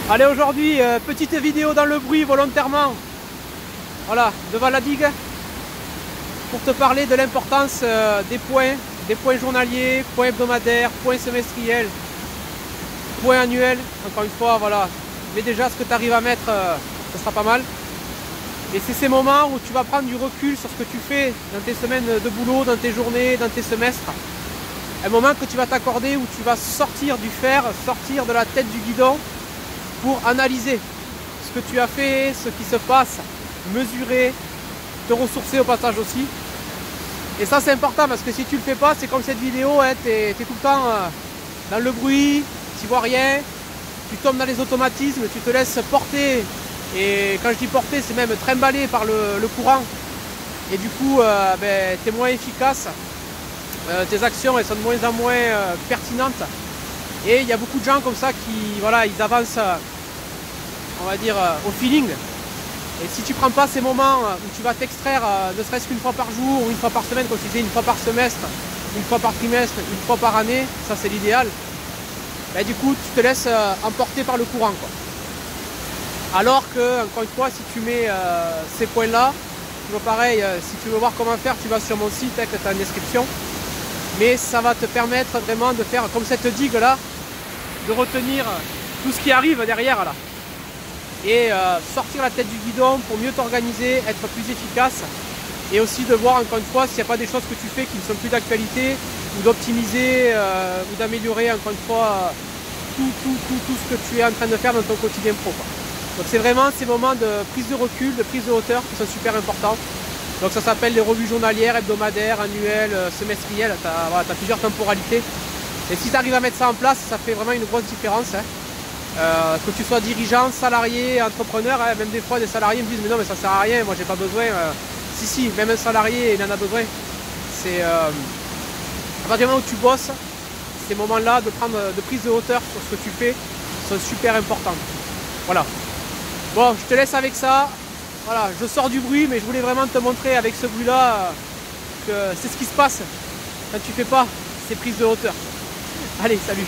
Allez, aujourd'hui, petite vidéo dans le bruit volontairement. Voilà, devant la digue. Pour te parler de l'importance des points journaliers, points hebdomadaires, points semestriels, points annuels. Encore une fois, voilà. Mais déjà, ce que tu arrives à mettre, ça sera pas mal. Et c'est ces moments où tu vas prendre du recul sur ce que tu fais dans tes semaines de boulot, dans tes journées, dans tes semestres. Un moment que tu vas t'accorder où tu vas sortir du fer, sortir de la tête du guidon pour analyser ce que tu as fait, ce qui se passe, mesurer, te ressourcer au passage aussi. Et ça c'est important parce que si tu le fais pas, c'est comme cette vidéo, hein, tu es tout le temps dans le bruit, tu vois rien, tu tombes dans les automatismes, tu te laisses porter. Et quand je dis porter, c'est même trimballer par le courant. Et du coup, tu es moins efficace. Tes actions elles sont de moins en moins pertinentes. Et il y a beaucoup de gens comme ça qui, voilà, ils avancent, on va dire, au feeling. Et si tu prends pas ces moments où tu vas t'extraire, ne serait-ce qu'une fois par jour, ou une fois par semaine, comme je disais, une fois par semestre, une fois par trimestre, une fois par année, ça c'est l'idéal, du coup tu te laisses emporter par le courant, quoi. Alors que, encore une fois, si tu mets ces points-là, toujours pareil, si tu veux voir comment faire, tu vas sur mon site avec ta description. Mais ça va te permettre vraiment de faire comme cette digue-là, de retenir tout ce qui arrive derrière là. Et sortir la tête du guidon pour mieux t'organiser, être plus efficace. Et aussi de voir, encore une fois, s'il n'y a pas des choses que tu fais qui ne sont plus d'actualité, ou d'optimiser, ou d'améliorer, encore une fois, tout ce que tu es en train de faire dans ton quotidien pro, quoi. Donc c'est vraiment ces moments de prise de recul, de prise de hauteur qui sont super importants. Donc ça s'appelle les revues journalières, hebdomadaires, annuelles, semestrielles, tu as plusieurs temporalités. Et si tu arrives à mettre ça en place, ça fait vraiment une grosse différence, hein. Que tu sois dirigeant, salarié, entrepreneur, hein, même des fois des salariés me disent mais non mais ça sert à rien, moi j'ai pas besoin. Si, même un salarié il en a besoin. C'est à partir du moment où tu bosses, ces moments-là de prise de hauteur sur ce que tu fais sont super importants. Voilà. Bon, je te laisse avec ça. Voilà, je sors du bruit, mais je voulais vraiment te montrer avec ce bruit-là que c'est ce qui se passe quand tu fais pas ces prises de hauteur. Allez, salut!